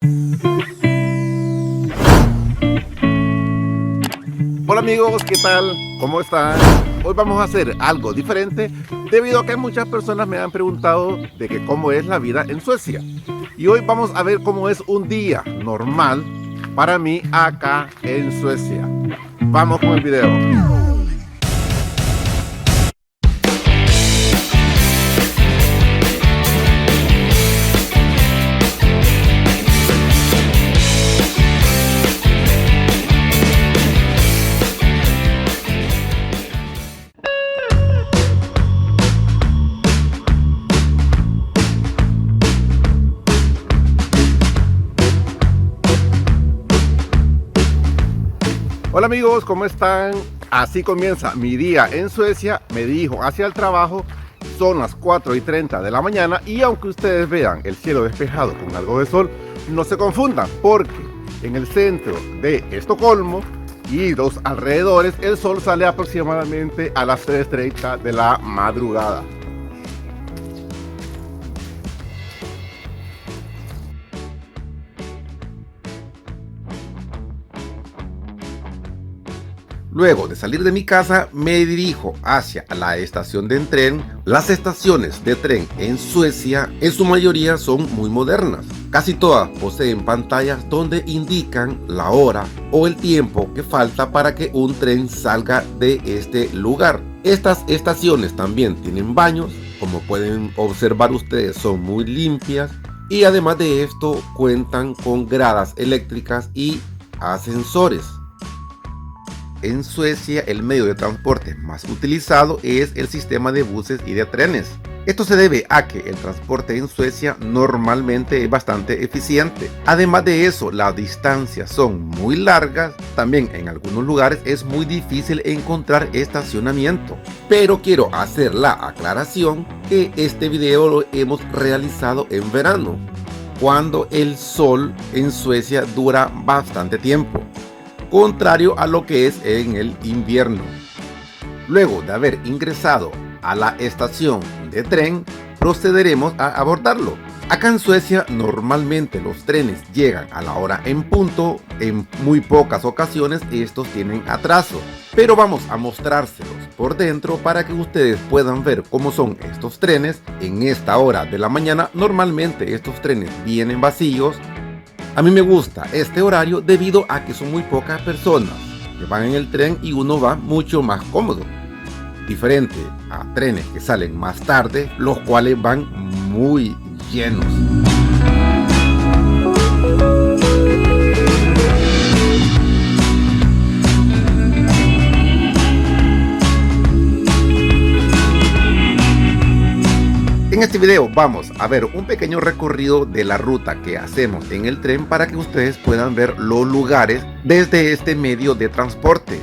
Hola amigos, ¿qué tal? ¿Cómo están? Hoy vamos a hacer algo diferente debido a que muchas personas me han preguntado de que cómo es la vida en Suecia. Y hoy vamos a ver cómo es un día normal para mí acá en Suecia. Vamos con el video. Hola amigos, ¿cómo están? Así comienza mi día en Suecia. Me dirijo hacia el trabajo. Son las 4:30 de la mañana y aunque ustedes vean el cielo despejado con algo de sol, no se confundan porque en el centro de Estocolmo y los alrededores el sol sale aproximadamente a las 3:30 de la madrugada. Luego de salir de mi casa, me dirijo hacia la estación de tren. Las estaciones de tren en Suecia, en su mayoría, son muy modernas. Casi todas poseen pantallas donde indican la hora o el tiempo que falta para que un tren salga de este lugar. Estas estaciones también tienen baños, como pueden observar ustedes, son muy limpias y además de esto cuentan con gradas eléctricas y ascensores. En Suecia el medio de transporte más utilizado es el sistema de buses y de trenes. Esto se debe a que el transporte en Suecia normalmente es bastante eficiente. Además de eso, las distancias son muy largas. También en algunos lugares es muy difícil encontrar estacionamiento. Pero quiero hacer la aclaración que este video lo hemos realizado en verano, cuando el sol en Suecia dura bastante tiempo, contrario a lo que es en el invierno. Luego de haber ingresado a la estación de tren, procederemos a abordarlo. Acá en Suecia normalmente los trenes llegan a la hora en punto. En muy pocas ocasiones estos tienen atraso, pero vamos a mostrárselos por dentro para que ustedes puedan ver cómo son estos trenes en esta hora de la mañana. Normalmente estos trenes vienen vacíos. A mí me gusta este horario debido a que son muy pocas personas que van en el tren y uno va mucho más cómodo. Diferente a trenes que salen más tarde, los cuales van muy llenos. En este video vamos a ver un pequeño recorrido de la ruta que hacemos en el tren para que ustedes puedan ver los lugares desde este medio de transporte.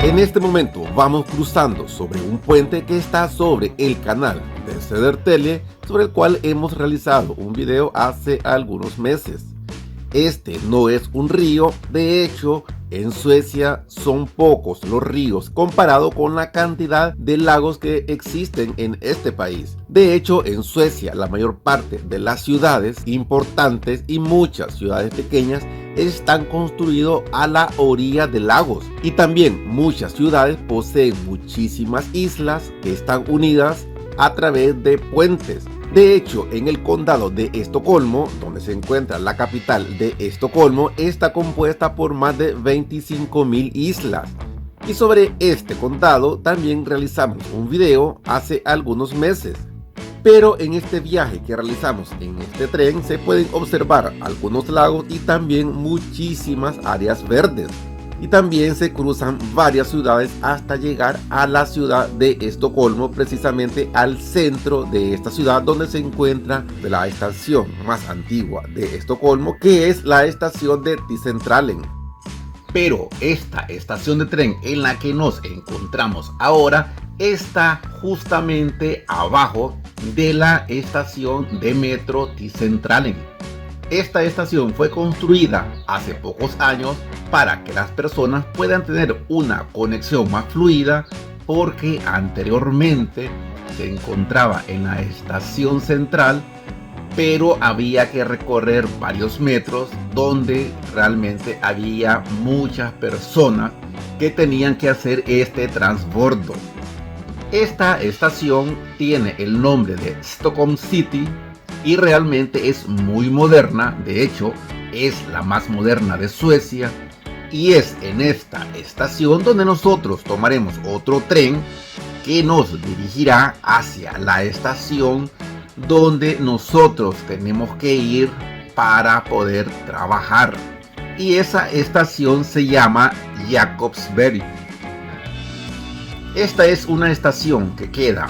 En este momento vamos cruzando sobre un puente que está sobre el canal de Södertälje, sobre el cual hemos realizado un video hace algunos meses. Este no es un río, de hecho en Suecia son pocos los ríos comparado con la cantidad de lagos que existen en este país. De hecho, en Suecia la mayor parte de las ciudades importantes y muchas ciudades pequeñas están construidas a la orilla de lagos. Y también muchas ciudades poseen muchísimas islas que están unidas a través de puentes. De hecho, en el condado de Estocolmo, donde se encuentra la capital de Estocolmo, está compuesta por más de 25.000 islas. Y sobre este condado también realizamos un video hace algunos meses. Pero en este viaje que realizamos en este tren se pueden observar algunos lagos y también muchísimas áreas verdes. Y también se cruzan varias ciudades hasta llegar a la ciudad de Estocolmo, precisamente al centro de esta ciudad donde se encuentra la estación más antigua de Estocolmo, que es la estación de T-Centralen. Pero esta estación de tren en la que nos encontramos ahora está justamente abajo de la estación de metro T-Centralen. Esta estación fue construida hace pocos años para que las personas puedan tener una conexión más fluida, porque anteriormente se encontraba en la estación central, pero había que recorrer varios metros donde realmente había muchas personas que tenían que hacer este transbordo. Esta estación tiene el nombre de Stockholm City y realmente es muy moderna. De hecho, es la más moderna de Suecia, y es en esta estación donde nosotros tomaremos otro tren que nos dirigirá hacia la estación donde nosotros tenemos que ir para poder trabajar, y esa estación se llama Jakobsberg. Esta es una estación que queda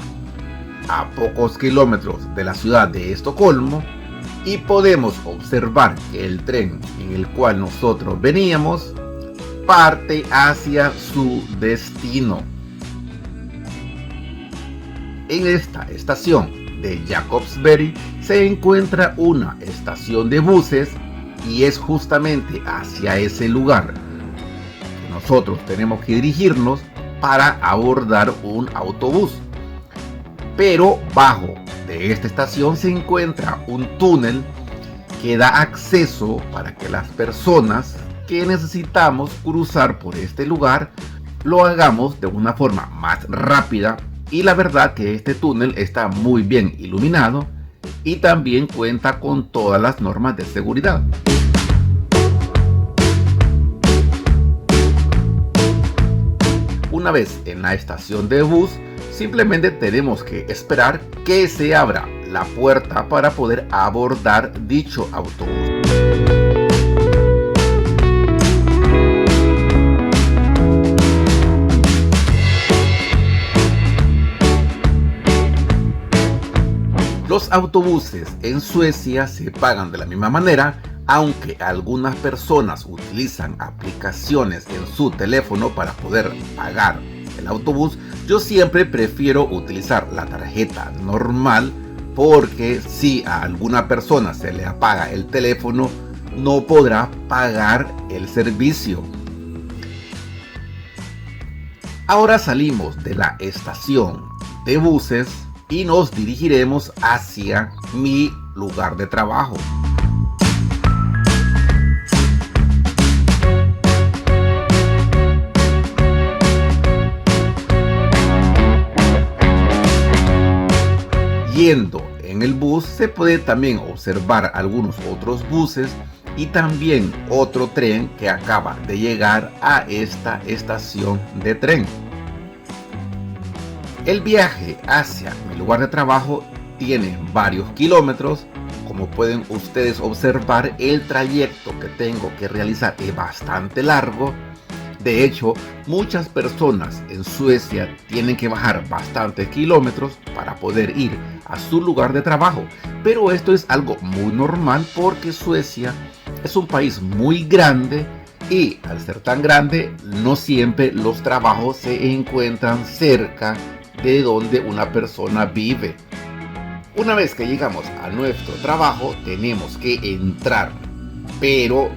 a pocos kilómetros de la ciudad de Estocolmo, y podemos observar que el tren en el cual nosotros veníamos parte hacia su destino. En esta estación de Jakobsberg se encuentra una estación de buses, y es justamente hacia ese lugar que nosotros tenemos que dirigirnos para abordar un autobús. Pero bajo de esta estación se encuentra un túnel que da acceso para que las personas que necesitamos cruzar por este lugar lo hagamos de una forma más rápida, y la verdad que este túnel está muy bien iluminado y también cuenta con todas las normas de seguridad. Una vez en la estación de bus, simplemente tenemos que esperar que se abra la puerta para poder abordar dicho autobús. Los autobuses en Suecia se pagan de la misma manera, aunque algunas personas utilizan aplicaciones en su teléfono para poder pagar el autobús. Yo siempre prefiero utilizar la tarjeta normal, porque si a alguna persona se le apaga el teléfono, no podrá pagar el servicio. Ahora salimos de la estación de buses y nos dirigiremos hacia mi lugar de trabajo. Yendo en el bus se puede también observar algunos otros buses y también otro tren que acaba de llegar a esta estación de tren. El viaje hacia mi lugar de trabajo tiene varios kilómetros. Como pueden ustedes observar, el trayecto que tengo que realizar es bastante largo. De hecho, muchas personas en Suecia tienen que bajar bastantes kilómetros para poder ir a su lugar de trabajo. Pero esto es algo muy normal porque Suecia es un país muy grande, y al ser tan grande, no siempre los trabajos se encuentran cerca de donde una persona vive. Una vez que llegamos a nuestro trabajo, tenemos que entrar, pero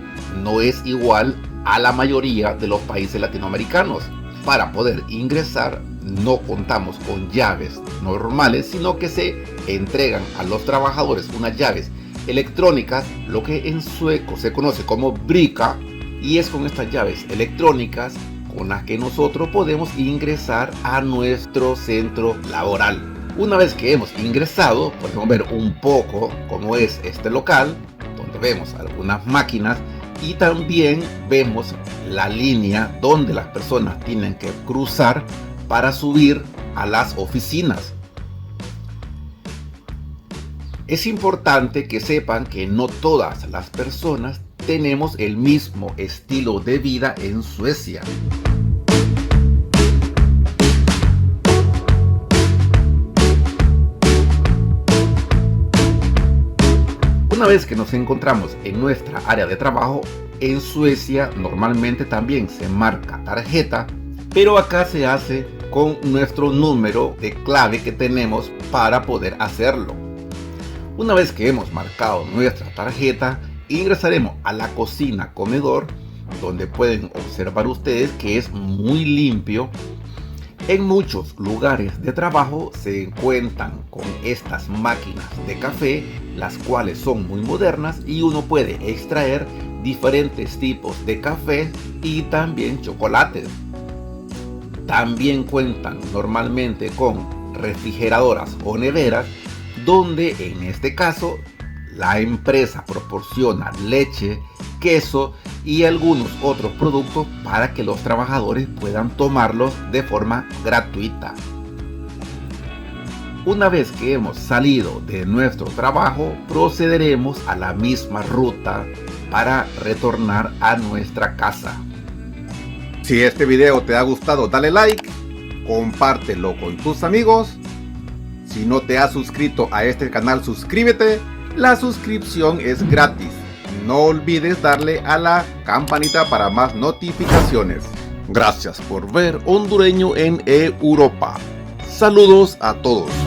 no es igual a la mayoría de los países latinoamericanos. Para poder ingresar no contamos con llaves normales, sino que se entregan a los trabajadores unas llaves electrónicas, lo que en sueco se conoce como bricka, y es con estas llaves electrónicas con las que nosotros podemos ingresar a nuestro centro laboral. Una vez que hemos ingresado, podemos ver un poco cómo es este local, donde vemos algunas máquinas y también vemos la línea donde las personas tienen que cruzar para subir a las oficinas. Es importante que sepan que no todas las personas tenemos el mismo estilo de vida en Suecia. Una vez que nos encontramos en nuestra área de trabajo, en Suecia normalmente también se marca tarjeta, pero acá se hace con nuestro número de clave que tenemos para poder hacerlo. Una vez que hemos marcado nuestra tarjeta, ingresaremos a la cocina comedor, donde pueden observar ustedes que es muy limpio. En muchos lugares de trabajo se encuentran con estas máquinas de café, las cuales son muy modernas y uno puede extraer diferentes tipos de café y también chocolates. También cuentan normalmente con refrigeradoras o neveras, donde en este caso la empresa proporciona leche, queso y algunos otros productos para que los trabajadores puedan tomarlos de forma gratuita. Una vez que hemos salido de nuestro trabajo, procederemos a la misma ruta para retornar a nuestra casa. Si este video te ha gustado, dale like, compártelo con tus amigos. Si no te has suscrito a este canal, suscríbete. La suscripción es gratis. No olvides darle a la campanita para más notificaciones. Gracias por ver Hondureño en Europa. Saludos a todos.